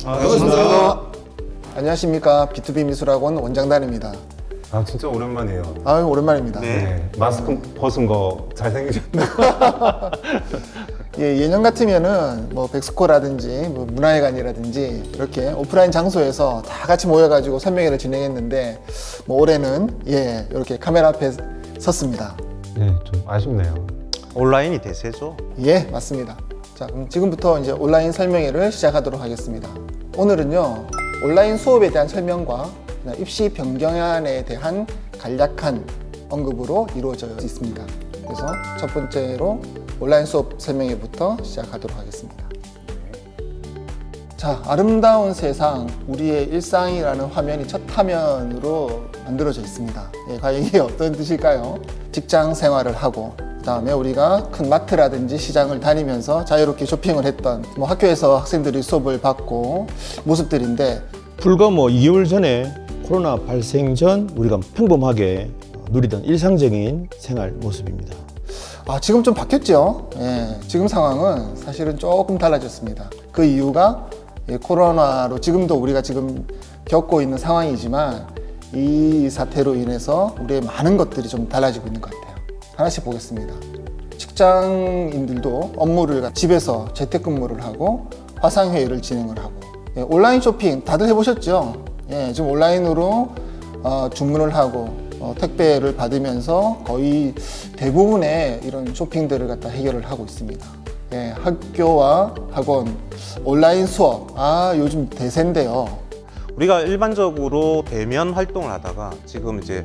반갑습니다. 안녕하십니까. B2B 미술학원 원장단입니다. 아 진짜 오랜만이에요. 아유, 오랜만입니다. 네. 마스크 벗은 거 잘생기셨네요. 예, 예년 같으면은 뭐 백스코라든지 뭐 문화회관이라든지 이렇게 오프라인 장소에서 다 같이 모여가지고 설명회를 진행했는데 뭐 올해는 이렇게 카메라 앞에 섰습니다. 네, 좀 아쉽네요. 온라인이 대세죠. 예, 맞습니다. 자, 그럼 지금부터 이제 온라인 설명회를 시작하도록 하겠습니다. 오늘은요, 온라인 수업에 대한 설명과 입시 변경안에 대한 간략한 언급으로 이루어져 있습니다. 그래서 첫 번째로 온라인 수업 설명회부터 시작하도록 하겠습니다. 자, 아름다운 세상, 우리의 일상이라는 화면이 첫 화면으로 만들어져 있습니다. 과연 이게 어떤 뜻일까요? 직장 생활을 하고 그다음에 우리가 큰 마트라든지 시장을 다니면서 자유롭게 쇼핑을 했던 뭐 학교에서 학생들이 수업을 받고 모습들인데 불과 2개월 전에 코로나 발생 전 우리가 평범하게 누리던 일상적인 생활 모습입니다. 지금 좀 바뀌었죠. 지금 상황은 사실은 조금 달라졌습니다. 그 이유가 코로나로 지금도 우리가 지금 겪고 있는 상황이지만 이 사태로 인해서 우리의 많은 것들이 좀 달라지고 있는 것 같아요. 하나씩 보겠습니다. 직장인들도 업무를 집에서 재택근무를 하고 화상회의를 진행을 하고 온라인 쇼핑 다들 해보셨죠? 지금 온라인으로 주문을 하고 택배를 받으면서 거의 대부분의 이런 쇼핑들을 갖다 해결을 하고 있습니다. 학교와 학원 온라인 수업 요즘 대세인데요. 우리가 일반적으로 대면 활동을 하다가 지금 이제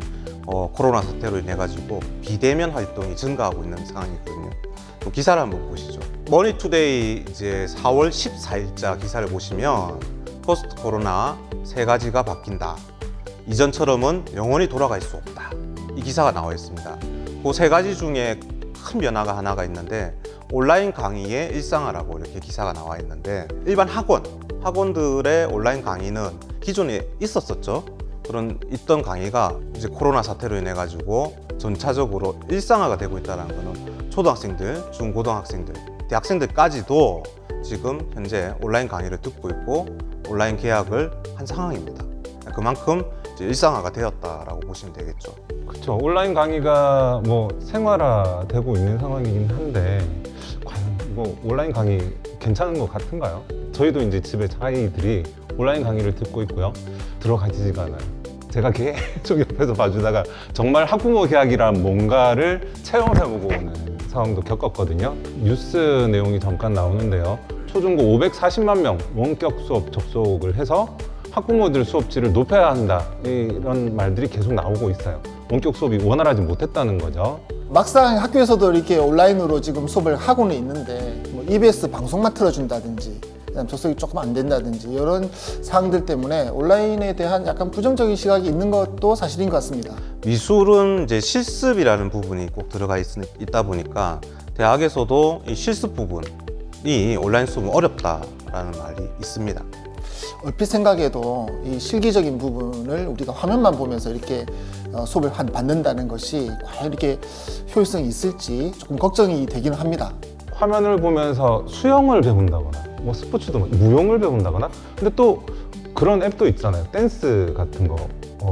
코로나 사태로 인해 가지고 비대면 활동이 증가하고 있는 상황이거든요. 또 기사를 한번 보시죠. 머니투데이 이제 4월 14일자 기사를 보시면 포스트 코로나 세 가지가 바뀐다. 이전처럼은 영원히 돌아갈 수 없다. 이 기사가 나와 있습니다. 그 세 가지 중에 큰 변화가 하나가 있는데 온라인 강의의 일상화라고 이렇게 기사가 나와 있는데 일반 학원들의 온라인 강의는 기존에 있었었죠. 그런 있던 강의가 이제 코로나 사태로 인해 가지고 전차적으로 일상화가 되고 있다는 거는 초등학생들, 중고등학생들, 대학생들까지도 지금 현재 온라인 강의를 듣고 있고 온라인 계약을 한 상황입니다. 그만큼 이제 일상화가 되었다라고 보시면 되겠죠. 그렇죠. 온라인 강의가 생활화되고 있는 상황이긴 한데 과연 이거 온라인 강의 괜찮은 것 같은가요? 저희도 이제 집에 아이들이 온라인 강의를 듣고 있고요. 들어가지지가 않아요. 제가 계속 옆에서 봐주다가 정말 학부모 계약이란 뭔가를 체험해보고 오는 상황도 겪었거든요. 뉴스 내용이 잠깐 나오는데요. 초중고 540만 명 원격 수업 접속을 해서 학부모들 수업질을 높여야 한다. 이런 말들이 계속 나오고 있어요. 원격 수업이 원활하지 못했다는 거죠. 막상 학교에서도 이렇게 온라인으로 지금 수업을 하고는 있는데 EBS 방송만 틀어준다든지 그다음 접속이 조금 안 된다든지 이런 사항들 때문에 온라인에 대한 약간 부정적인 시각이 있는 것도 사실인 것 같습니다. 미술은 이제 실습이라는 부분이 꼭 들어가 있다 보니까 대학에서도 이 실습 부분이 온라인 수업은 어렵다라는 말이 있습니다. 얼핏 생각해도 이 실기적인 부분을 우리가 화면만 보면서 이렇게 수업을 받는다는 것이 과연 이렇게 효율성이 있을지 조금 걱정이 되기는 합니다. 화면을 보면서 수영을 배운다거나 스포츠도 무용을 배운다거나 근데 또 그런 앱도 있잖아요. 댄스 같은 거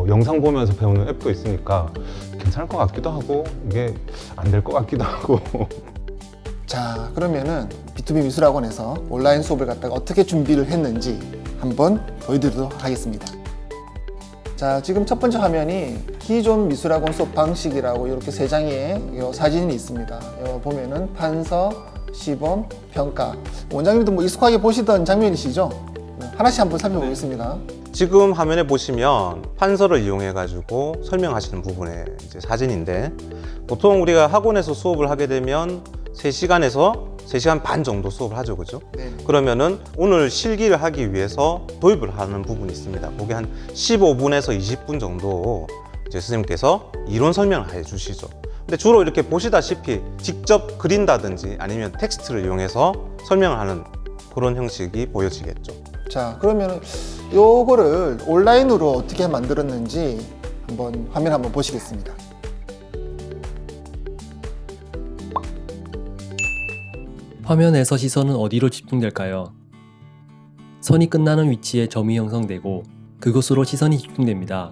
영상 보면서 배우는 앱도 있으니까 괜찮을 것 같기도 하고 이게 안 될 것 같기도 하고 자, 그러면은 B2B 미술학원에서 온라인 수업을 갖다가 어떻게 준비를 했는지 한번 보여드리도록 하겠습니다. 자, 지금 첫 번째 화면이 기존 미술학원 수업 방식이라고 이렇게 세 장의 사진이 있습니다. 보면은 판서, 시범, 평가. 원장님도 익숙하게 보시던 장면이시죠? 하나씩 한번 살펴보겠습니다. 지금 화면에 보시면 판서를 이용해 가지고 설명하시는 부분의 이제 사진인데 보통 우리가 학원에서 수업을 하게 되면 3시간에서 3시간 반 정도 수업을 하죠, 그죠? 네. 그러면은 오늘 실기를 하기 위해서 도입을 하는 부분이 있습니다. 그게 한 15분에서 20분 정도 이제 선생님께서 이론 설명을 해 주시죠. 근데 주로 이렇게 보시다시피 직접 그린다든지 아니면 텍스트를 이용해서 설명을 하는 그런 형식이 보여지겠죠. 자, 그러면 요거를 온라인으로 어떻게 만들었는지 한번 화면 한번 보시겠습니다. 화면에서 시선은 어디로 집중될까요? 선이 끝나는 위치에 점이 형성되고 그곳으로 시선이 집중됩니다.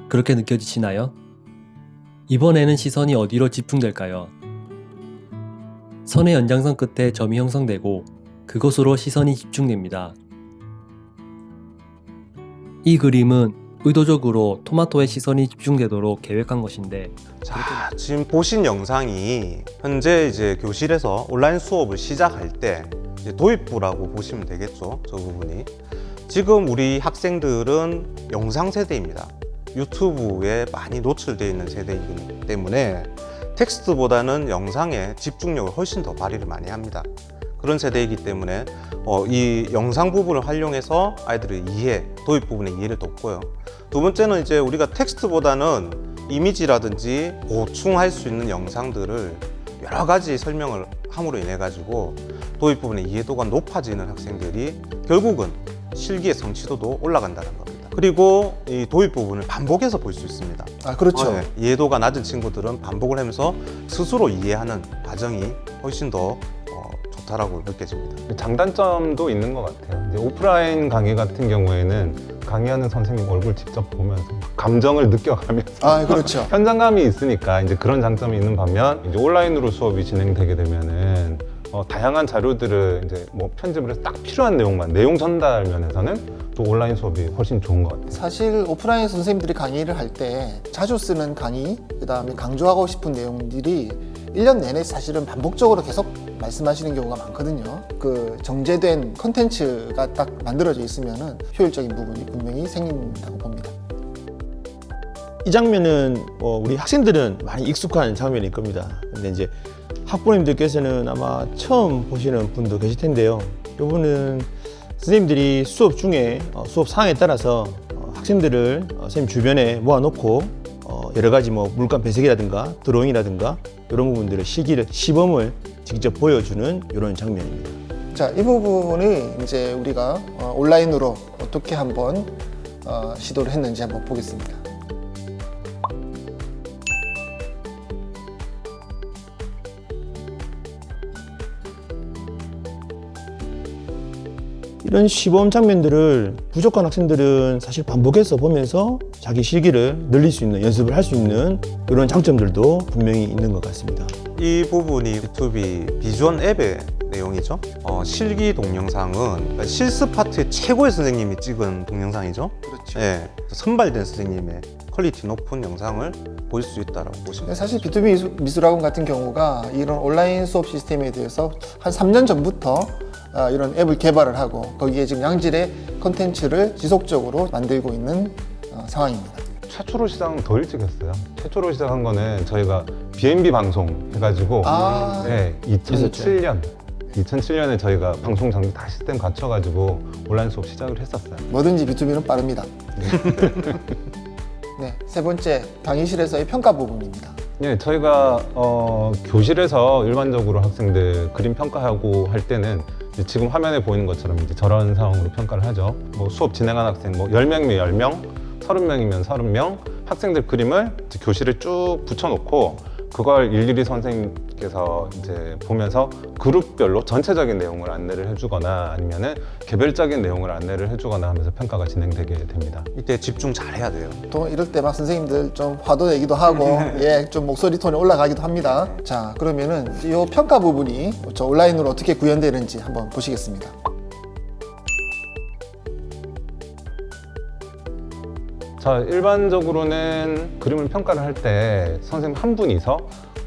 그렇게 느껴지시나요? 이번에는 시선이 어디로 집중될까요? 선의 연장선 끝에 점이 형성되고 그곳으로 시선이 집중됩니다. 이 그림은 의도적으로 토마토에 시선이 집중되도록 계획한 것인데 자, 지금 보신 영상이 현재 이제 교실에서 온라인 수업을 시작할 때 이제 도입부라고 보시면 되겠죠. 저 부분이. 지금 우리 학생들은 영상 세대입니다. 유튜브에 많이 노출되어 있는 세대이기 때문에 텍스트보다는 영상에 집중력을 훨씬 더 발휘를 많이 합니다. 그런 세대이기 때문에 이 영상 부분을 활용해서 아이들의 이해, 도입 부분의 이해를 돕고요. 두 번째는 이제 우리가 텍스트보다는 이미지라든지 보충할 수 있는 영상들을 여러 가지 설명을 함으로 인해 가지고 도입 부분의 이해도가 높아지는 학생들이 결국은 실기의 성취도도 올라간다는 겁니다. 그리고 이 도입 부분을 반복해서 볼 수 있습니다. 아, 그렇죠. 네, 이해도가 낮은 친구들은 반복을 하면서 스스로 이해하는 과정이 훨씬 더 좋다라고 느껴집니다. 장단점도 있는 것 같아요. 이제 오프라인 강의 같은 경우에는 강의하는 선생님 얼굴 직접 보면서 감정을 느껴가면서 아, 그렇죠. 현장감이 있으니까 이제 그런 장점이 있는 반면 이제 온라인으로 수업이 진행되게 되면은 다양한 자료들을 이제 뭐 편집을 해서 딱 필요한 내용만 내용 전달 면에서는 또 온라인 수업이 훨씬 좋은 것 같아요. 사실 오프라인 선생님들이 강의를 할 때 자주 쓰는 강의, 그다음에 강조하고 싶은 내용들이 1년 내내 사실은 반복적으로 계속 말씀하시는 경우가 많거든요. 그 정제된 컨텐츠가 딱 만들어져 있으면은 효율적인 부분이 분명히 생긴다고 봅니다. 이 장면은 우리 학생들은 많이 익숙한 장면일 겁니다. 근데 이제 학부모님들께서는 아마 처음 보시는 분도 계실 텐데요. 이분은 선생님들이 수업 중에 수업 상황에 따라서 학생들을 선생님 주변에 모아놓고 여러 가지 뭐 물감 배색이라든가 드로잉이라든가 이런 부분들의 시범을 직접 보여주는 이런 장면입니다. 자, 이 부분이 이제 우리가 온라인으로 어떻게 한번 시도를 했는지 한번 보겠습니다. 이런 시범 장면들을 부족한 학생들은 사실 반복해서 보면서 자기 실기를 늘릴 수 있는, 연습을 할 수 있는 이런 장점들도 분명히 있는 것 같습니다. 이 부분이 B2B 비주얼 앱의 내용이죠. 실기 동영상은 실습 파트의 최고의 선생님이 찍은 동영상이죠. 그렇죠. 예, 선발된 선생님의 퀄리티 높은 영상을 볼 수 있다고 보시면 돼요. 사실 B2B 미술학원 같은 경우가 이런 온라인 수업 시스템에 대해서 한 3년 전부터 이런 앱을 개발을 하고 거기에 지금 양질의 컨텐츠를 지속적으로 만들고 있는 상황입니다. 최초로 시작은 더 일찍 했어요. 최초로 시작한 거는 저희가 B&B 방송 해가지고 네, 2007년에 저희가 방송 장비 다 시스템 갖춰가지고 온라인 수업 시작을 했었어요. 뭐든지 B2B는 빠릅니다. 네, 세 번째 강의실에서의 평가 부분입니다. 네, 저희가 교실에서 일반적으로 학생들 그림 평가하고 할 때는 이제 지금 화면에 보이는 것처럼 이제 저런 상황으로 평가를 하죠. 뭐 수업 진행한 학생 뭐 10명이면 10명, 30명이면 30명 학생들 그림을 이제 교실에 쭉 붙여놓고 그걸 일일이 선생님께서 이제 보면서 그룹별로 전체적인 내용을 안내를 해주거나 아니면은 개별적인 내용을 안내를 해주거나 하면서 평가가 진행되게 됩니다. 이때 집중 잘 해야 돼요. 또 이럴 때 막 선생님들 좀 화도 내기도 하고 예, 좀 목소리 톤이 올라가기도 합니다. 자, 그러면은 이 평가 부분이 저 온라인으로 어떻게 구현되는지 한번 보시겠습니다. 자, 일반적으로는 그림을 평가를 할 때 선생님 한 분이서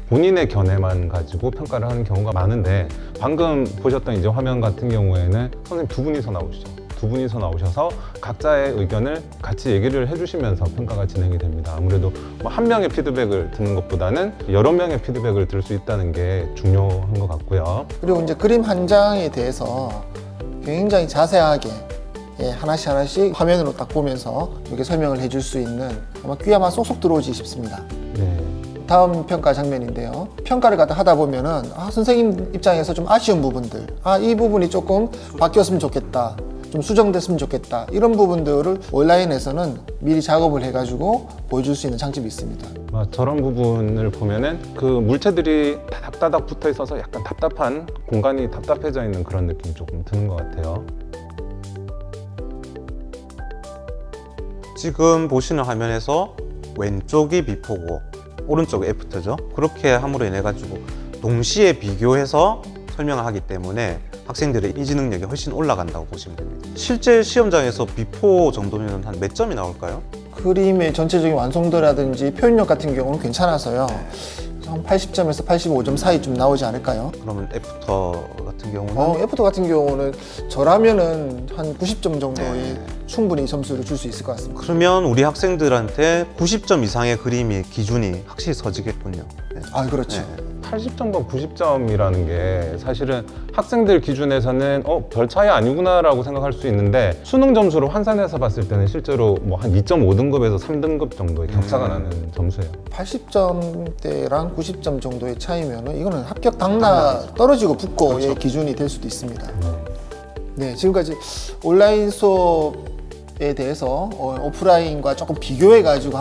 본인의 견해만 가지고 평가를 하는 경우가 많은데 방금 보셨던 이제 화면 같은 경우에는 선생님 두 분이서 나오시죠. 두 분이서 나오셔서 각자의 의견을 같이 얘기를 해주시면서 평가가 진행이 됩니다. 아무래도 뭐 한 명의 피드백을 듣는 것보다는 여러 명의 피드백을 들을 수 있다는 게 중요한 것 같고요. 그리고 이제 그림 한 장에 대해서 굉장히 자세하게 예, 하나씩 화면으로 딱 보면서 이렇게 설명을 해줄 수 있는 아마 귀 아마 쏙쏙 들어오지 싶습니다. 네. 다음 평가 장면인데요. 평가를 갖다 하다 보면은 선생님 입장에서 좀 아쉬운 부분들, 이 부분이 조금 바뀌었으면 좋겠다, 좀 수정됐으면 좋겠다, 이런 부분들을 온라인에서는 미리 작업을 해가지고 보여줄 수 있는 장점이 있습니다. 저런 부분을 보면은 그 물체들이 다닥다닥 붙어 있어서 약간 답답한 공간이 답답해져 있는 그런 느낌이 조금 드는 것 같아요. 지금 보시는 화면에서 왼쪽이 비포고 오른쪽이 애프터죠. 그렇게 함으로 인해 가지고 동시에 비교해서 설명을 하기 때문에 학생들의 인지 능력이 훨씬 올라간다고 보시면 됩니다. 실제 시험장에서 비포 정도면 한 몇 점이 나올까요? 그림의 전체적인 완성도라든지 표현력 같은 경우는 괜찮아서요. 한 80점에서 85점 사이쯤 나오지 않을까요? 그러면 애프터 같은 경우는 애프터 같은 경우는 저라면은 한 90점 정도의 충분히 점수를 줄 수 있을 것 같습니다. 그러면 우리 학생들한테 90점 이상의 그림이 기준이 확실히 서지겠군요. 네. 아, 그렇죠. 네. 80점과 90점이라는 게 사실은 학생들 기준에서는 별 차이 아니구나라고 생각할 수 있는데 수능 점수로 환산해서 봤을 때는 실제로 뭐 한 2.5등급에서 3등급 정도의 격차가 나는 점수예요. 80점대랑 90점 정도의 차이면은 이거는 합격 당락 떨어지고 붙고의 기준이 될 수도 있습니다. 네, 지금까지 온라인 수업에 대해서 오프라인과 조금 비교해가지고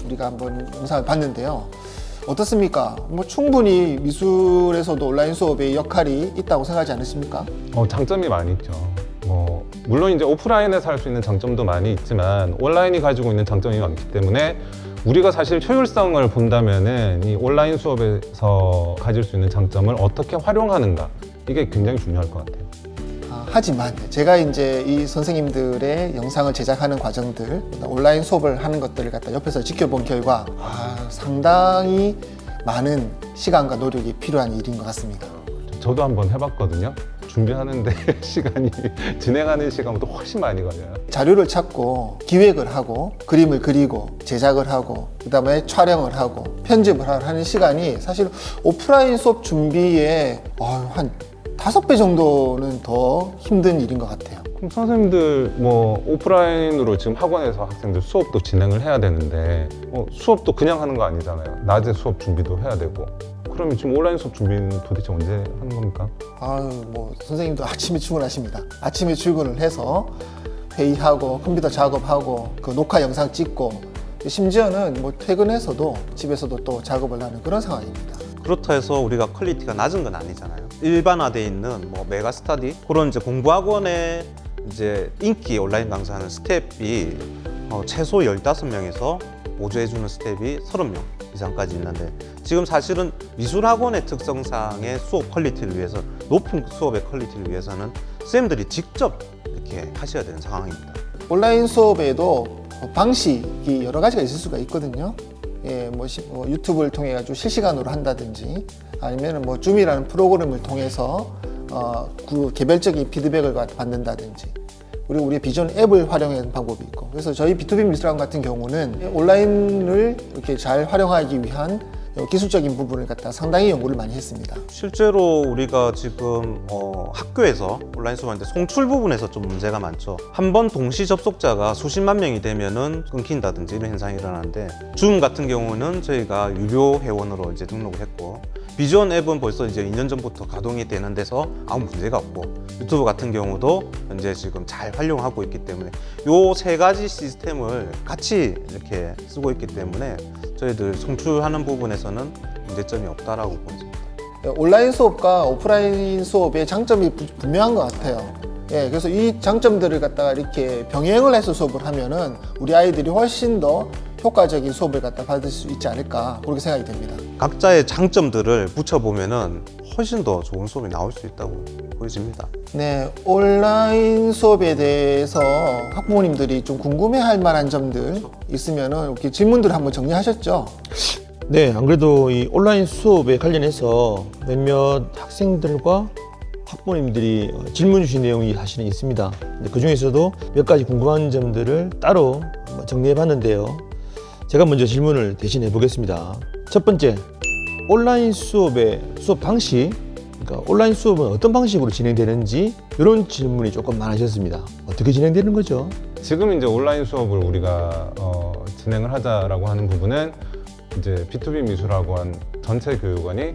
우리가 한번 영상을 봤는데요. 어떻습니까? 뭐 충분히 미술에서도 온라인 수업의 역할이 있다고 생각하지 않으십니까? 장점이 많이 있죠. 물론 이제 오프라인에서 할 수 있는 장점도 많이 있지만 온라인이 가지고 있는 장점이 많기 때문에 우리가 사실 효율성을 본다면은 이 온라인 수업에서 가질 수 있는 장점을 어떻게 활용하는가 이게 굉장히 중요할 것 같아요. 하지만 제가 이제 이 선생님들의 영상을 제작하는 과정들, 온라인 수업을 하는 것들을 갖다 옆에서 지켜본 결과 상당히 많은 시간과 노력이 필요한 일인 것 같습니다. 저도 한번 해봤거든요. 준비하는데 시간이 진행하는 시간보다 훨씬 많이 걸려요. 자료를 찾고 기획을 하고 그림을 그리고 제작을 하고 그다음에 촬영을 하고 편집을 하는 시간이 사실 오프라인 수업 준비에 한 5배 정도는 더 힘든 일인 것 같아요. 그럼 선생님들 오프라인으로 지금 학원에서 학생들 수업도 진행을 해야 되는데 수업도 그냥 하는 거 아니잖아요. 낮에 수업 준비도 해야 되고. 그러면 지금 온라인 수업 준비는 도대체 언제 하는 겁니까? 선생님도 아침에 출근하십니다. 아침에 출근을 해서 회의하고 컴퓨터 작업하고 그 녹화 영상 찍고 심지어는 퇴근해서도 집에서도 또 작업을 하는 그런 상황입니다. 그렇다 해서 우리가 퀄리티가 낮은 건 아니잖아요. 일반화되어 있는 메가스터디 그런 이제 공부학원의 이제 인기 온라인 강사하는 스텝이 최소 15명에서 보조해주는 스텝이 30명 이상까지 있는데 지금 사실은 미술학원의 특성상의 수업 퀄리티를 위해서 높은 수업의 퀄리티를 위해서는 쌤들이 직접 이렇게 하셔야 되는 상황입니다. 온라인 수업에도 방식이 여러 가지가 있을 수가 있거든요. 유튜브를 통해 가지고 실시간으로 한다든지 아니면 줌이라는 프로그램을 통해서 그 개별적인 피드백을 받는다든지 그리고 우리의 비전 앱을 활용하는 방법이 있고 그래서 저희 B2B 미술학원 같은 경우는 온라인을 이렇게 잘 활용하기 위한 기술적인 부분을 갖다 상당히 연구를 많이 했습니다. 실제로 우리가 지금 학교에서 온라인 수업하는데 송출 부분에서 좀 문제가 많죠. 한 번 동시 접속자가 수십만 명이 되면은 끊긴다든지 이런 현상이 일어나는데 줌 같은 경우는 저희가 유료 회원으로 이제 등록을 했고 비전 앱은 벌써 이제 2년 전부터 가동이 되는 데서 아무 문제가 없고 유튜브 같은 경우도 현재 지금 잘 활용하고 있기 때문에 요 세 가지 시스템을 같이 이렇게 쓰고 있기 때문에 저희들 송출하는 부분에서는 문제점이 없다라고 보입니다. 온라인 수업과 오프라인 수업의 장점이 분명한 것 같아요. 그래서 이 장점들을 갖다가 이렇게 병행을 해서 수업을 하면은 우리 아이들이 훨씬 더 효과적인 수업을 갖다 받을 수 있지 않을까 그렇게 생각이 됩니다. 각자의 장점들을 붙여보면은 훨씬 더 좋은 수업이 나올 수 있다고 보여집니다. 네, 온라인 수업에 대해서 학부모님들이 좀 궁금해할 만한 점들 있으면은 이렇게 질문들을 한번 정리하셨죠? 네, 안 그래도 이 온라인 수업에 관련해서 몇몇 학생들과 학부모님들이 질문 주신 내용이 사실은 있습니다. 그 중에서도 몇 가지 궁금한 점들을 따로 정리해 봤는데요. 제가 먼저 질문을 대신해 보겠습니다. 첫 번째, 온라인 수업의 수업 방식, 그러니까 온라인 수업은 어떤 방식으로 진행되는지 이런 질문이 조금 많으셨습니다. 어떻게 진행되는 거죠? 지금 이제 온라인 수업을 우리가 진행을 하자라고 하는 부분은 이제 B2B 미술학원 전체 교육원이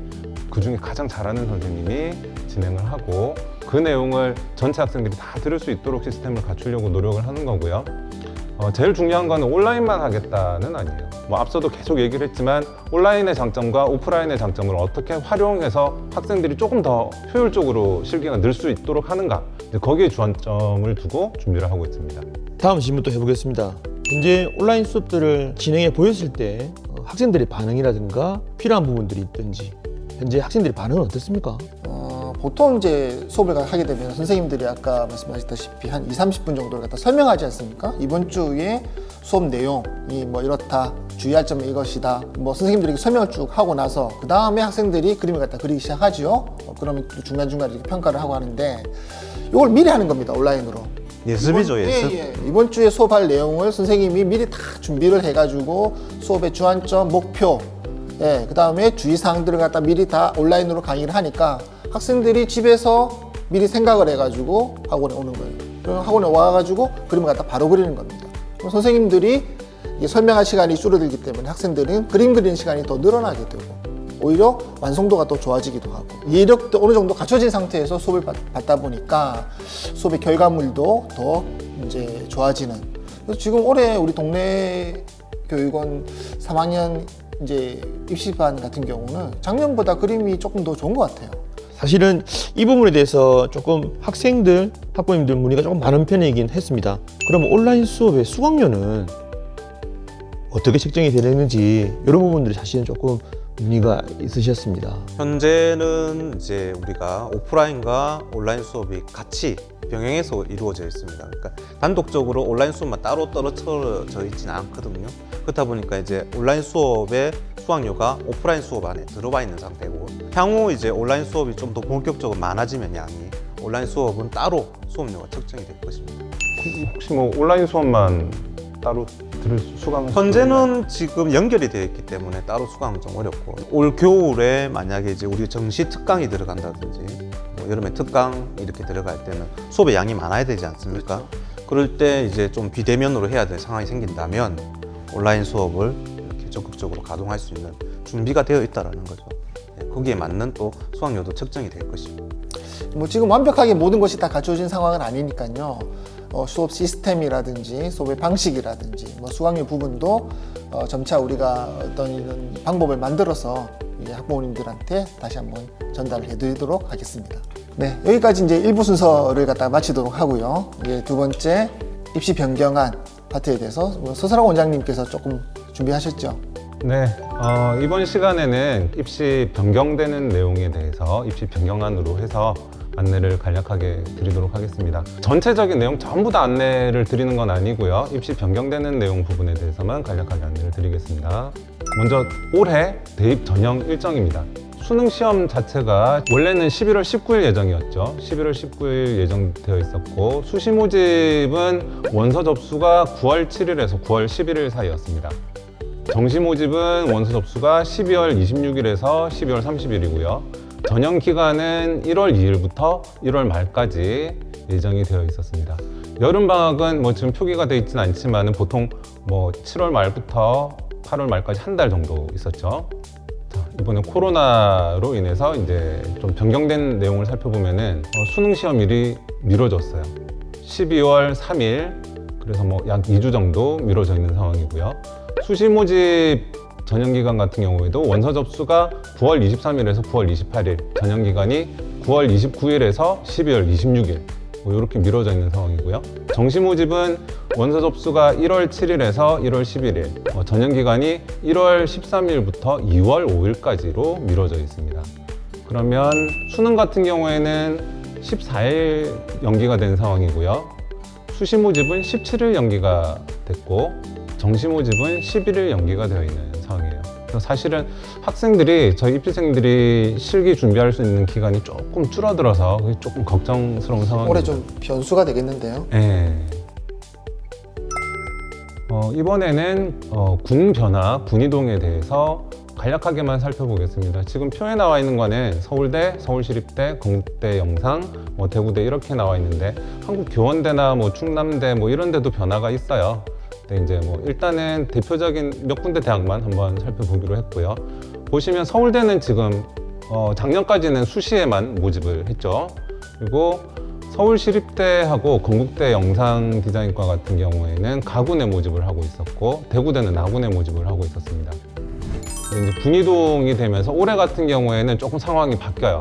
그 중에 가장 잘하는 선생님이 진행을 하고 그 내용을 전체 학생들이 다 들을 수 있도록 시스템을 갖추려고 노력을 하는 거고요. 제일 중요한 거는 온라인만 하겠다는 아니에요. 앞서도 계속 얘기를 했지만 온라인의 장점과 오프라인의 장점을 어떻게 활용해서 학생들이 조금 더 효율적으로 실기가 늘 수 있도록 하는가 거기에 주안점을 두고 준비를 하고 있습니다. 다음 질문 또 해보겠습니다. 현재 온라인 수업들을 진행해 보였을 때 학생들의 반응이라든가 필요한 부분들이 있든지 현재 학생들의 반응은 어떻습니까? 보통 이제 수업을 하게 되면 선생님들이 아까 말씀하셨다시피 한 20-30분 정도를 갖다 설명하지 않습니까? 이번 주에 수업 내용이 뭐 이렇다, 주의할 점은 이것이다, 뭐 선생님들이 설명을 쭉 하고 나서 그 다음에 학생들이 그림을 갖다 그리기 시작하죠. 그러면 또 중간중간에 이렇게 평가를 하고 하는데 이걸 미리 하는 겁니다, 온라인으로. 예습이죠, 예습. 이번 주에 수업할 내용을 선생님이 미리 다 준비를 해가지고 수업의 주안점, 목표, 그 다음에 주의사항들을 갖다 미리 다 온라인으로 강의를 하니까 학생들이 집에서 미리 생각을 해가지고 학원에 오는 거예요. 그럼 학원에 와가지고 그림을 갖다 바로 그리는 겁니다. 그럼 선생님들이 이게 설명할 시간이 줄어들기 때문에 학생들은 그림 그리는 시간이 더 늘어나게 되고 오히려 완성도가 더 좋아지기도 하고 이해력도 어느 정도 갖춰진 상태에서 수업을 받다 보니까 수업의 결과물도 더 이제 좋아지는. 그래서 지금 올해 우리 동네 교육원 3학년 이제 입시반 같은 경우는 작년보다 그림이 조금 더 좋은 것 같아요. 사실은 이 부분에 대해서 조금 학생들, 학부모님들 문의가 조금 많은 편이긴 했습니다. 그럼 온라인 수업의 수강료는 어떻게 책정이 되는지 이런 부분들이 사실은 조금 문의가 있으셨습니다. 현재는 이제 우리가 오프라인과 온라인 수업이 같이 병행해서 이루어져 있습니다. 그러니까 단독적으로 온라인 수업만 따로 떨어져 있지는 않거든요. 그렇다 보니까 이제 온라인 수업의 수강료가 오프라인 수업 안에 들어와 있는 상태고 향후 이제 온라인 수업이 좀 더 본격적으로 많아지면 양이 온라인 수업은 따로 수업료가 책정이 될 것입니다. 혹시 뭐 온라인 수업만 따로 들을 수강을 현재는 지금 연결이 되어 있기 때문에 따로 수강은 좀 어렵고 올 겨울에 만약에 이제 우리 정시 특강이 들어간다든지 뭐 여름에 특강 이렇게 들어갈 때는 수업의 양이 많아야 되지 않습니까? 그럴 때 이제 좀 비대면으로 해야 될 상황이 생긴다면 온라인 수업을 이렇게 적극적으로 가동할 수 있는 준비가 되어 있다라는 거죠. 거기에 맞는 또 수강료도 책정이 될 것입니다. 뭐 지금 완벽하게 모든 것이 다 갖춰진 상황은 아니니까요. 수업 시스템이라든지 수업의 방식이라든지 뭐 수강료 부분도 점차 우리가 어떤 이런 방법을 만들어서 이제 학부모님들한테 다시 한번 전달을 해드리도록 하겠습니다. 네, 여기까지 이제 1부 순서를 갖다가 마치도록 하고요. 이제 두 번째 입시 변경안 파트에 대해서 서설학 원장님께서 조금 준비하셨죠? 네, 이번 시간에는 입시 변경되는 내용에 대해서 입시 변경안으로 해서 안내를 간략하게 드리도록 하겠습니다. 전체적인 내용 전부 다 안내를 드리는 건 아니고요. 입시 변경되는 내용 부분에 대해서만 간략하게 안내를 드리겠습니다. 먼저 올해 대입 전형 일정입니다. 수능 시험 자체가 원래는 11월 19일 예정이었죠. 11월 19일 예정되어 있었고 수시 모집은 원서 접수가 9월 7일에서 9월 11일 사이였습니다. 정시 모집은 원서 접수가 12월 26일에서 12월 30일이고요. 전형 기간은 1월 2일부터 1월 말까지 예정이 되어 있었습니다. 여름 방학은 뭐 지금 표기가 되어 있지는 않지만 보통 뭐 7월 말부터 8월 말까지 한 달 정도 있었죠. 자, 이번에 코로나로 인해서 이제 좀 변경된 내용을 살펴보면은 수능 시험일이 미뤄졌어요. 12월 3일, 그래서 뭐 약 2주 정도 미뤄져 있는 상황이고요. 수시 모집 전형 기간 같은 경우에도 원서 접수가 9월 23일에서 9월 28일, 전형 기간이 9월 29일에서 12월 26일 뭐 이렇게 미뤄져 있는 상황이고요. 정시 모집은 원서 접수가 1월 7일에서 1월 11일, 전형 기간이 1월 13일부터 2월 5일까지로 미뤄져 있습니다. 그러면 수능 같은 경우에는 14일 연기가 된 상황이고요. 수시 모집은 17일 연기가 됐고 정시 모집은 11일 연기가 되어 있는 상황이에요. 그래서 사실은 학생들이, 저희 입시생들이 실기 준비할 수 있는 기간이 조금 줄어들어서 그게 조금 걱정스러운 상황입니다. 올해 좀 변수가 되겠는데요. 네. 이번에는 군 변화, 군이동에 대해서 간략하게만 살펴보겠습니다. 지금 표에 나와 있는 거는 서울대, 서울시립대, 건국대 영상, 대구대 이렇게 나와 있는데 한국교원대나 충남대 이런 데도 변화가 있어요. 근데 이제 일단은 대표적인 몇 군데 대학만 한번 살펴보기로 했고요. 보시면 서울대는 지금 작년까지는 수시에만 모집을 했죠. 그리고 서울시립대하고 건국대 영상디자인과 같은 경우에는 가군에 모집을 하고 있었고 대구대는 나군에 모집을 하고 있었습니다. 이제 군이동이 되면서 올해 같은 경우에는 조금 상황이 바뀌어요.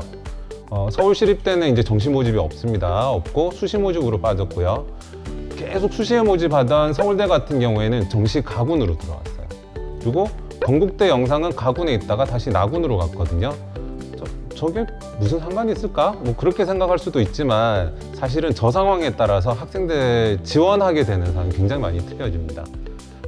서울시립대는 이제 정시 모집이 없습니다. 없고 수시 모집으로 빠졌고요. 계속 수시에 모집하던 서울대 같은 경우에는 정시 가군으로 들어왔어요. 그리고 건국대 영상은 가군에 있다가 다시 나군으로 갔거든요. 저게 무슨 상관이 있을까? 뭐 그렇게 생각할 수도 있지만 사실은 저 상황에 따라서 학생들 지원하게 되는 상황이 굉장히 많이 틀려집니다.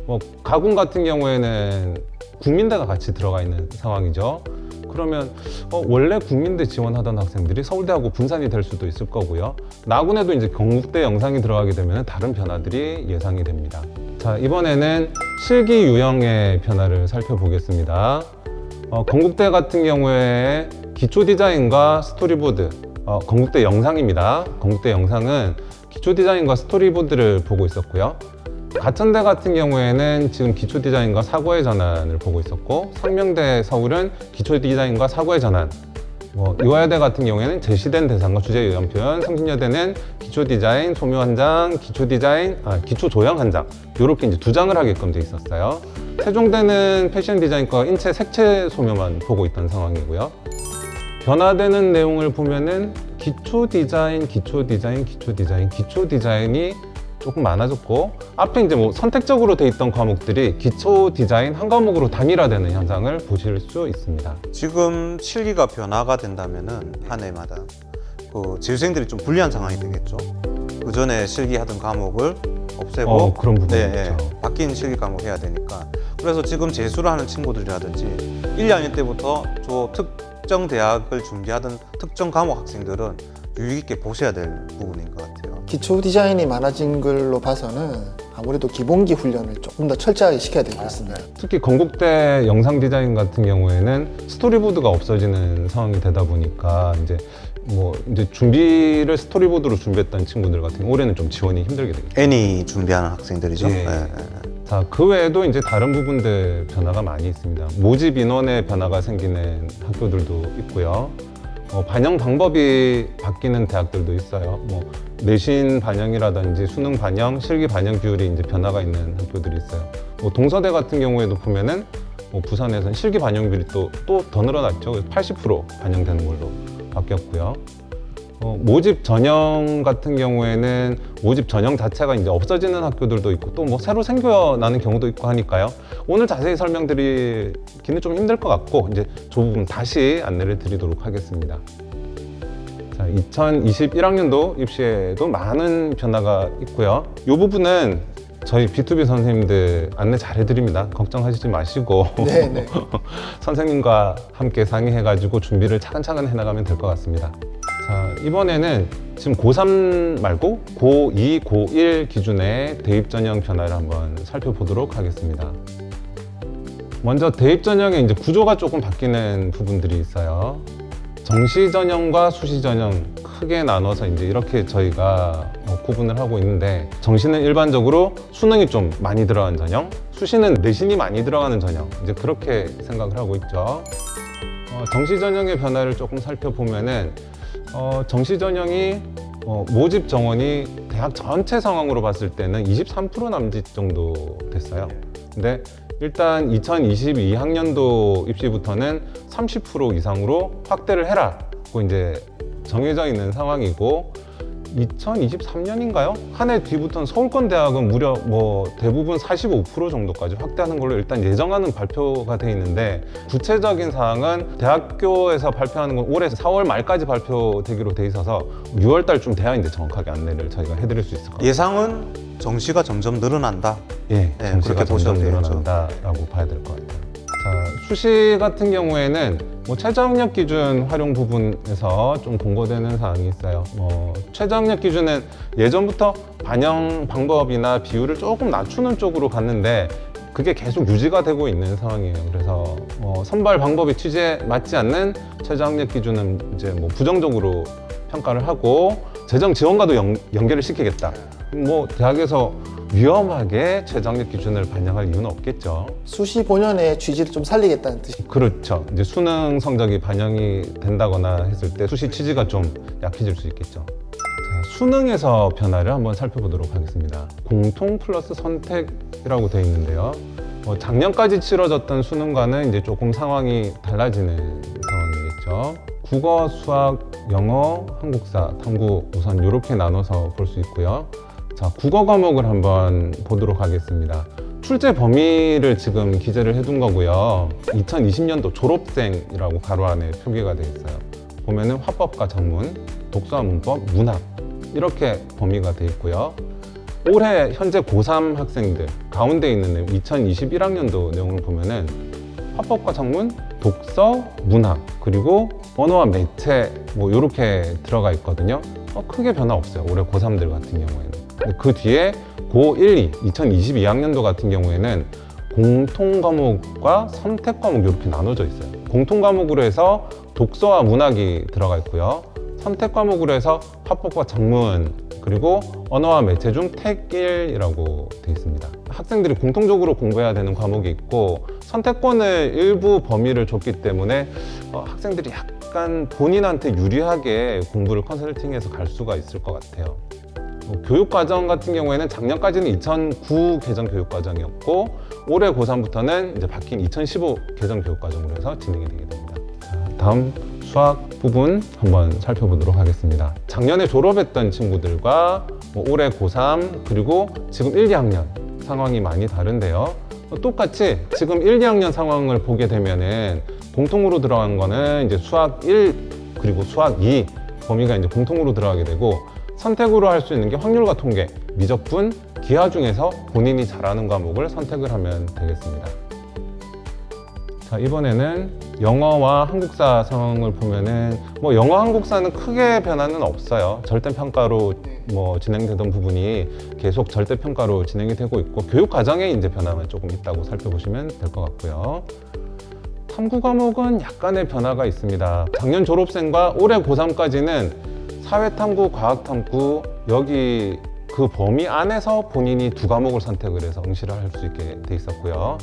뭐 가군 같은 경우에는 국민대가 같이 들어가 있는 상황이죠. 그러면 원래 국민대 지원하던 학생들이 서울대하고 분산이 될 수도 있을 거고요. 나군에도 이제 건국대 영상이 들어가게 되면 다른 변화들이 예상이 됩니다. 자, 이번에는 실기 유형의 변화를 살펴보겠습니다. 건국대 같은 경우에 기초 디자인과 스토리보드, 건국대 영상입니다. 건국대 영상은 기초 디자인과 스토리보드를 보고 있었고요. 가천대 같은 경우에는 지금 기초 디자인과 사고의 전환을 보고 있었고, 상명대 서울은 기초 디자인과 사고의 전환, 이화여대 같은 경우에는 제시된 대상과 주제 의견 표현, 성신여대는 기초 디자인, 소묘 한 장, 기초 디자인, 기초 조형 한 장, 이렇게 이제 2장을 하게끔 돼 있었어요. 세종대는 패션 디자인과 인체 색채 소묘만 보고 있던 상황이고요. 변화되는 내용을 보면은 기초 디자인, 기초 디자인, 기초 디자인, 기초 디자인이 조금 많아졌고, 앞에 이제 뭐 선택적으로 돼 있던 과목들이 기초 디자인 한 과목으로 단일화되는 현상을 보실 수 있습니다. 지금 실기가 변화가 된다면은 한 해마다 그 재수생들이 좀 불리한 상황이 되겠죠. 그 전에 실기하던 과목을 없애고 그런 부분이 있죠. 바뀐 실기 과목 해야 되니까. 그래서 지금 재수를 하는 친구들이라든지 1, 2학년 때부터 저 특정 대학을 준비하던 특정 과목 학생들은 유의 깊게 보셔야 될 부분인 것 같아요. 기초 디자인이 많아진 걸로 봐서는 아무래도 기본기 훈련을 조금 더 철저하게 시켜야 될 것 같습니다. 특히 건국대 영상 디자인 같은 경우에는 스토리보드가 없어지는 상황이 되다 보니까 이제 준비를 스토리보드로 준비했던 친구들 같은 경우 올해는 좀 지원이 힘들게 되겠죠. 애니 준비하는 학생들이죠. 예. 자, 그 외에도 이제 다른 부분들 변화가 많이 있습니다. 모집 인원의 변화가 생기는 학교들도 있고요. 반영 방법이 바뀌는 대학들도 있어요. 내신 반영이라든지 수능 반영, 실기 반영 비율이 이제 변화가 있는 학교들이 있어요. 동서대 같은 경우에도 보면은 부산에서는 실기 반영 비율이 또 더 늘어났죠. 80% 반영되는 걸로 바뀌었고요. 모집 전형 같은 경우에는 모집 전형 자체가 이제 없어지는 학교들도 있고 또 새로 생겨나는 경우도 있고 하니까요. 오늘 자세히 설명드리기는 좀 힘들 것 같고 이제 조금 다시 안내를 드리도록 하겠습니다. 자, 2021학년도 입시에도 많은 변화가 있고요. 이 부분은 저희 B2B 선생님들 안내 잘 해드립니다. 걱정하시지 마시고 네. 선생님과 함께 상의해가지고 준비를 차근차근 해나가면 될 것 같습니다. 자, 이번에는 지금 고3 말고 고2, 고1 기준의 대입 전형 변화를 한번 살펴보도록 하겠습니다. 먼저 대입 전형의 이제 구조가 조금 바뀌는 부분들이 있어요. 정시 전형과 수시 전형 크게 나눠서 이제 이렇게 저희가 구분을 하고 있는데, 정시는 일반적으로 수능이 좀 많이 들어간 전형, 수시는 내신이 많이 들어가는 전형, 이제 그렇게 생각을 하고 있죠. 정시 전형의 변화를 조금 살펴보면은 정시 전형이 모집 정원이 대학 전체 상황으로 봤을 때는 23% 남짓 정도 됐어요. 근데 일단 2022학년도 입시부터는 30% 이상으로 확대를 해라고 이제 정해져 있는 상황이고, 2023년인가요? 한 해 뒤부터는 서울권 대학은 무려 대부분 45% 정도까지 확대하는 걸로 일단 예정하는 발표가 돼 있는데, 구체적인 사항은 대학교에서 발표하는 건 올해 4월 말까지 발표되기로 돼 있어서 6월 달쯤 돼야 이제 정확하게 안내를 저희가 해드릴 수 있을 것 같아요. 예상은 정시가 점점 늘어난다. 정시가 그렇게 보셔도 점점 되겠죠. 늘어난다라고 봐야 될 것 같아요. 자, 수시 같은 경우에는 최저학력 기준 활용 부분에서 좀 공고되는 사항이 있어요. 최저학력 기준은 예전부터 반영 방법이나 비율을 조금 낮추는 쪽으로 갔는데 그게 계속 유지가 되고 있는 상황이에요. 그래서 선발 방법의 취지에 맞지 않는 최저학력 기준은 이제 부정적으로 평가를 하고 재정 지원과도 연계를 시키겠다. 대학에서 위험하게 최저학력 기준을 반영할 이유는 없겠죠. 수시 본연의 취지를 좀 살리겠다는 뜻이. 그렇죠. 이제 수능 성적이 반영이 된다거나 했을 때 수시 취지가 좀 약해질 수 있겠죠. 자, 수능에서 변화를 한번 살펴보도록 하겠습니다. 공통 플러스 선택이라고 되어 있는데요. 작년까지 치러졌던 수능과는 이제 조금 상황이 달라지는 상황이겠죠. 국어, 수학, 영어, 한국사, 탐구 우선 이렇게 나눠서 볼 수 있고요. 자, 국어 과목을 한번 보도록 하겠습니다. 출제 범위를 지금 기재를 해둔 거고요. 2020년도 졸업생이라고 가로 안에 표기가 되어 있어요. 보면은 화법과 작문, 독서와 문법, 문학 이렇게 범위가 되어 있고요. 올해 현재 고3 학생들 가운데 있는 내용, 2021학년도 내용을 보면은 화법과 작문, 독서, 문학 그리고 언어와 매체 뭐 이렇게 들어가 있거든요. 크게 변화 없어요. 올해 고3들 같은 경우에는. 근데 그 뒤에 고1, 2, 2022학년도 같은 경우에는 공통 과목과 선택 과목 이렇게 나눠져 있어요. 공통 과목으로 해서 독서와 문학이 들어가 있고요. 선택 과목으로 해서 화법과 작문 그리고 언어와 매체 중 택일이라고 되어 있습니다. 학생들이 공통적으로 공부해야 되는 과목이 있고 선택권을 일부 범위를 줬기 때문에 학생들이 약간 본인한테 유리하게 공부를 컨설팅해서 갈 수가 있을 것 같아요. 교육과정 같은 경우에는 작년까지는 2009 개정 교육과정이었고 올해 고3부터는 이제 바뀐 2015 개정 교육과정으로 해서 진행이 되게 됩니다. 자, 다음 수학 부분 한번 살펴보도록 하겠습니다. 작년에 졸업했던 친구들과 올해 고3 그리고 지금 1, 2학년 상황이 많이 다른데요. 똑같이 지금 1, 2학년 상황을 보게 되면은 공통으로 들어간 거는 이제 수학 1 그리고 수학 2 범위가 이제 공통으로 들어가게 되고 선택으로 할 수 있는 게 확률과 통계, 미적분, 기하 중에서 본인이 잘하는 과목을 선택을 하면 되겠습니다. 자, 이번에는 영어와 한국사 상황을 보면은 영어, 한국사는 크게 변화는 없어요. 절대평가로 진행되던 부분이 계속 절대평가로 진행이 되고 있고 교육 과정에 이제 변화만 조금 있다고 살펴보시면 될 것 같고요. 탐구 과목은 약간의 변화가 있습니다. 작년 졸업생과 올해 고3까지는 사회탐구, 과학탐구 여기 그 범위 안에서 본인이 두 과목을 선택을 해서 응시를 할 수 있게 돼 있었고요.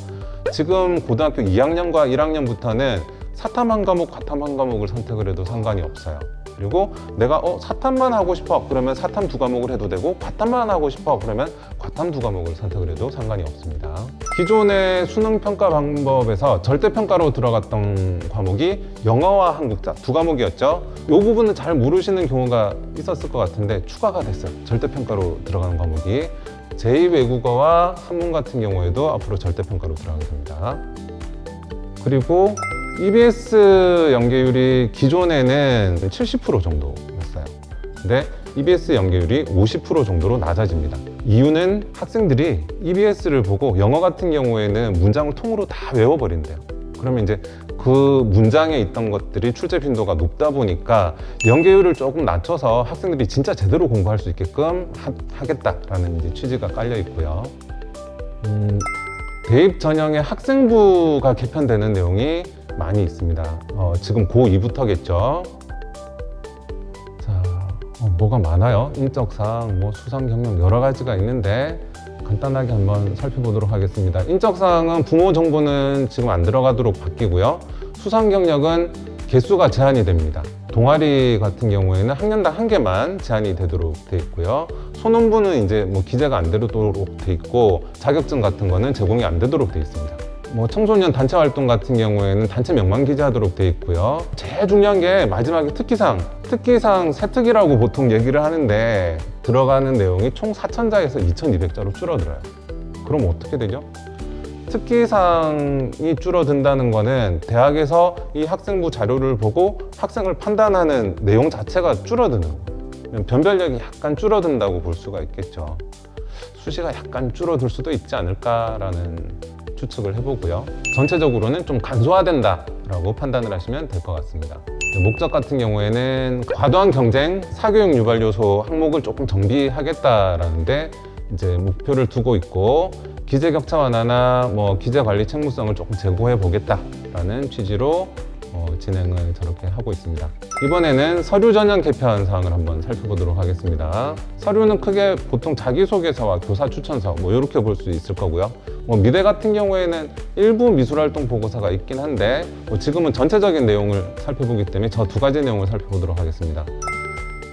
지금 고등학교 2학년과 1학년부터는 사탐 한 과목, 과탐 한 과목을 선택을 해도 상관이 없어요. 그리고 내가 사탐만 하고 싶어 그러면 사탐 두 과목을 해도 되고 과탐만 하고 싶어 그러면 과탐 두 과목을 선택을 해도 상관이 없습니다. 기존의 수능 평가 방법에서 절대평가로 들어갔던 과목이 영어와 한국사 두 과목이었죠. 이 부분은 잘 모르시는 경우가 있었을 것 같은데 추가가 됐어요. 절대평가로 들어가는 과목이 제2외국어와 한문 같은 경우에도 앞으로 절대평가로 들어가게 됩니다. 그리고 EBS 연계율이 기존에는 70% 정도였어요. 근데 EBS 연계율이 50% 정도로 낮아집니다. 이유는 학생들이 EBS를 보고 영어 같은 경우에는 문장을 통으로 다 외워버린대요. 그러면 이제 그 문장에 있던 것들이 출제 빈도가 높다 보니까 연계율을 조금 낮춰서 학생들이 진짜 제대로 공부할 수 있게끔 하겠다라는 이제 취지가 깔려 있고요. 대입 전형의 학생부가 개편되는 내용이 많이 있습니다. 지금 고2부터겠죠. 자, 뭐가 많아요. 인적사항, 수상 경력 여러 가지가 있는데 간단하게 한번 살펴보도록 하겠습니다. 인적사항은 부모 정보는 지금 안 들어가도록 바뀌고요. 수상 경력은 개수가 제한이 됩니다. 동아리 같은 경우에는 학년당 1개만 제한이 되도록 돼 있고요. 소논부는 이제 기재가 안 되도록 돼 있고 자격증 같은 거는 제공이 안 되도록 돼 있습니다. 청소년 단체 활동 같은 경우에는 단체 명만 기재하도록 돼 있고요. 제일 중요한 게 마지막에 특기사항 세특이라고 보통 얘기를 하는데 들어가는 내용이 총 4,000자에서 2,200자로 줄어들어요. 그럼 어떻게 되죠? 특기사항이 줄어든다는 거는 대학에서 이 학생부 자료를 보고 학생을 판단하는 내용 자체가 줄어드는 거예요. 변별력이 약간 줄어든다고 볼 수가 있겠죠. 수시가 약간 줄어들 수도 있지 않을까라는 추측을 해보고요. 전체적으로는 좀 간소화된다라고 판단을 하시면 될 것 같습니다. 목적 같은 경우에는 과도한 경쟁, 사교육 유발 요소 항목을 조금 정비하겠다라는데 이제 목표를 두고 있고 기재 격차 완화나 기재 관리 책무성을 조금 제고해 보겠다라는 취지로 진행을 저렇게 하고 있습니다. 이번에는 서류 전형 개편 사항을 한번 살펴보도록 하겠습니다. 서류는 크게 보통 자기소개서와 교사 추천서 이렇게 볼 수 있을 거고요. 미대 같은 경우에는 일부 미술활동 보고서가 있긴 한데 지금은 전체적인 내용을 살펴보기 때문에 저 두 가지 내용을 살펴보도록 하겠습니다.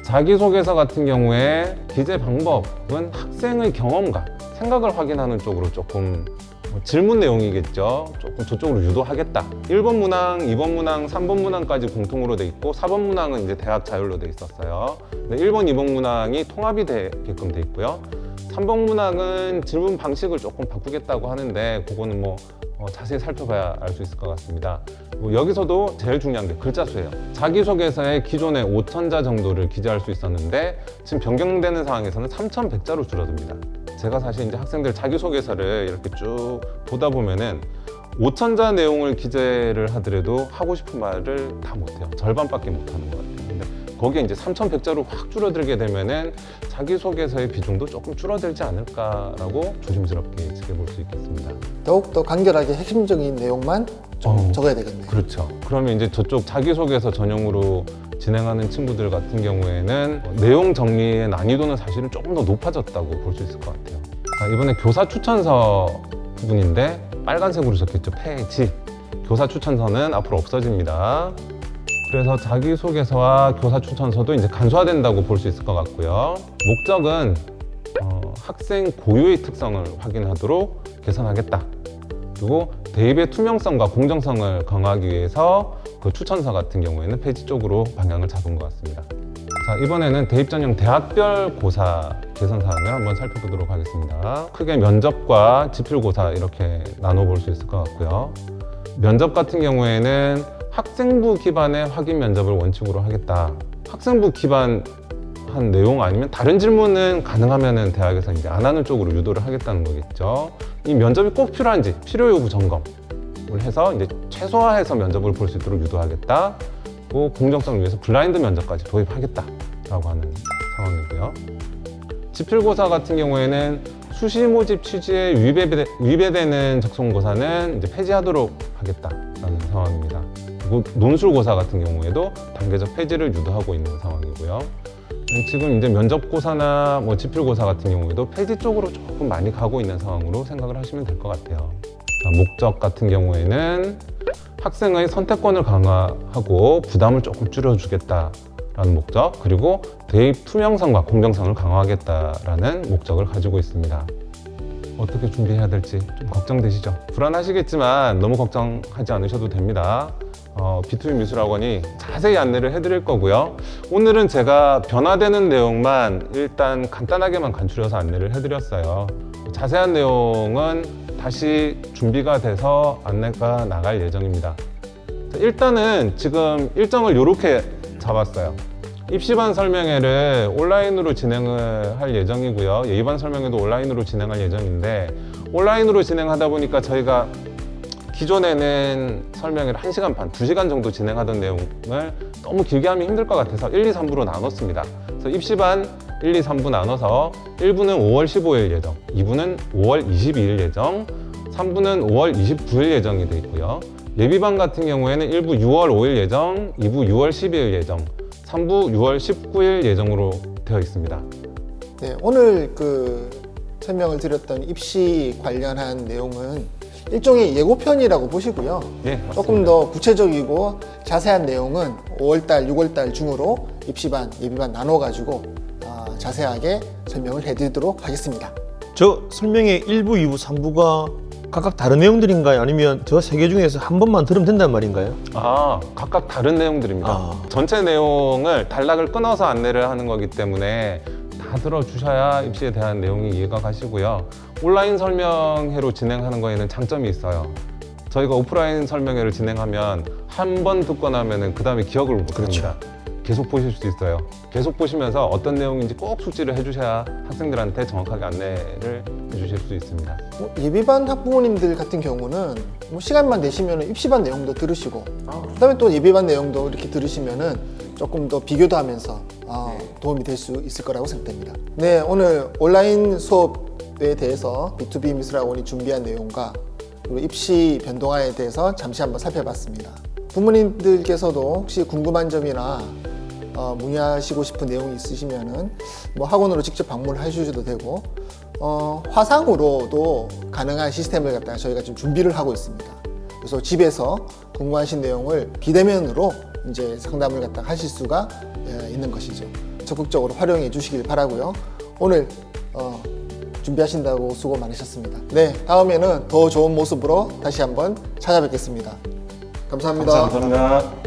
자기소개서 같은 경우에 기재 방법은 학생의 경험과 생각을 확인하는 쪽으로 조금 질문 내용이겠죠. 조금 저쪽으로 유도하겠다. 1번 문항, 2번 문항, 3번 문항까지 공통으로 돼 있고 4번 문항은 이제 대학 자율로 돼 있었어요. 1번, 2번 문항이 통합이 되게끔 돼 있고요. 삼봉문항은 질문 방식을 조금 바꾸겠다고 하는데 그거는 뭐 자세히 살펴봐야 알 수 있을 것 같습니다. 여기서도 제일 중요한 게 글자 수예요. 자기소개서에 기존에 5,000자 정도를 기재할 수 있었는데 지금 변경되는 상황에서는 3,100자로 줄어듭니다. 제가 사실 이제 학생들 자기소개서를 이렇게 쭉 보다 보면은 5,000자 내용을 기재를 하더라도 하고 싶은 말을 다 못해요. 절반밖에 못하는 것 같아요. 근데 거기에 이제 3,100자로 확 줄어들게 되면은 자기소개서의 비중도 조금 줄어들지 않을까라고 조심스럽게 지켜볼 수 있겠습니다. 더욱더 간결하게 핵심적인 내용만 좀 적어야 되겠네요. 그렇죠. 그러면 이제 저쪽 자기소개서 전용으로 진행하는 친구들 같은 경우에는 내용 정리의 난이도는 사실은 조금 더 높아졌다고 볼 수 있을 것 같아요. 자, 이번에 교사 추천서 부분인데 빨간색으로 적혔죠. 폐지. 교사 추천서는 앞으로 없어집니다. 그래서 자기소개서와 교사 추천서도 이제 간소화된다고 볼 수 있을 것 같고요. 목적은 학생 고유의 특성을 확인하도록 개선하겠다. 그리고 대입의 투명성과 공정성을 강화하기 위해서 그 추천서 같은 경우에는 폐지 쪽으로 방향을 잡은 것 같습니다. 자, 이번에는 대입 전형 대학별 고사 개선 사항을 한번 살펴보도록 하겠습니다. 크게 면접과 지필고사 이렇게 나눠볼 수 있을 것 같고요. 면접 같은 경우에는 학생부 기반의 확인 면접을 원칙으로 하겠다. 학생부 기반한 내용 아니면 다른 질문은 가능하면은 대학에서 이제 안 하는 쪽으로 유도를 하겠다는 거겠죠. 이 면접이 꼭 필요한지 필요 여부 점검을 해서 이제 최소화해서 면접을 볼 수 있도록 유도하겠다. 또 공정성을 위해서 블라인드 면접까지 도입하겠다라고 하는 상황이고요. 지필고사 같은 경우에는 수시 모집 취지에 위배되는 적성고사는 이제 폐지하도록 하겠다라는 상황입니다. 그리고 논술고사 같은 경우에도 단계적 폐지를 유도하고 있는 상황이고요. 지금 이제 면접고사나 뭐 지필고사 같은 경우에도 폐지 쪽으로 조금 많이 가고 있는 상황으로 생각을 하시면 될 것 같아요. 자, 목적 같은 경우에는 학생의 선택권을 강화하고 부담을 조금 줄여주겠다라는 목적, 그리고 대입 투명성과 공정성을 강화하겠다라는 목적을 가지고 있습니다. 어떻게 준비해야 될지 좀 걱정되시죠? 불안하시겠지만 너무 걱정하지 않으셔도 됩니다. B2B 미술학원이 자세히 안내를 해드릴 거고요. 오늘은 제가 변화되는 내용만 일단 간단하게만 간추려서 안내를 해드렸어요. 자세한 내용은 다시 준비가 돼서 안내가 나갈 예정입니다. 일단은 지금 일정을 이렇게 잡았어요. 입시반 설명회를 온라인으로 진행을 할 예정이고요. 예의반 설명회도 온라인으로 진행할 예정인데, 온라인으로 진행하다 보니까 저희가 기존에는 설명회를 1시간 반, 2시간 정도 진행하던 내용을 너무 길게 하면 힘들 것 같아서 1, 2, 3부로 나눴습니다. 그래서 입시반 1, 2, 3부 나눠서 1부는 5월 15일 예정, 2부는 5월 22일 예정, 3부는 5월 29일 예정이 돼 있고요. 예비반 같은 경우에는 1부 6월 5일 예정, 2부 6월 12일 예정, 3부 6월 19일 예정으로 되어 있습니다. 네, 오늘 그 설명을 드렸던 입시 관련한 내용은 일종의 예고편이라고 보시고요. 네, 맞습니다. 조금 더 구체적이고 자세한 내용은 5월달, 6월달 중으로 입시반, 예비반 나눠가지고 자세하게 설명을 해드리도록 하겠습니다. 저 설명의 1부, 2부, 3부가 각각 다른 내용들인가요? 아니면 저 세 개 중에서 한 번만 들으면 된단 말인가요? 각각 다른 내용들입니다. 전체 내용을 단락을 끊어서 안내를 하는 거기 때문에 다 들어주셔야 입시에 대한 내용이 이해가 가시고요. 온라인 설명회로 진행하는 거에는 장점이 있어요. 저희가 오프라인 설명회를 진행하면 한 번 듣고 나면은 그 다음에 기억을 못 합니다. 계속 보실 수 있어요. 계속 보시면서 어떤 내용인지 꼭 숙지를 해주셔야 학생들한테 정확하게 안내를 해주실 수 있습니다. 예비반 학부모님들 같은 경우는 시간만 되시면 입시반 내용도 들으시고 그다음에 또 예비반 내용도 이렇게 들으시면은 조금 더 비교도 하면서 도움이 될 수 있을 거라고 생각됩니다. 네, 오늘 온라인 수업에 대해서 B2B 미술학원이 준비한 내용과 그리고 입시 변동화에 대해서 잠시 한번 살펴봤습니다. 부모님들께서도 혹시 궁금한 점이나 문의하시고 싶은 내용이 있으시면은 학원으로 직접 방문을 해주셔도 되고 화상으로도 가능한 시스템을 갖다가 저희가 지금 준비를 하고 있습니다. 그래서 집에서 궁금하신 내용을 비대면으로 이제 상담을 갖다가 하실 수가 있는 것이죠. 적극적으로 활용해 주시길 바라고요. 오늘 준비하신다고 수고 많으셨습니다. 네, 다음에는 더 좋은 모습으로 다시 한번 찾아뵙겠습니다. 감사합니다. 감사합니다.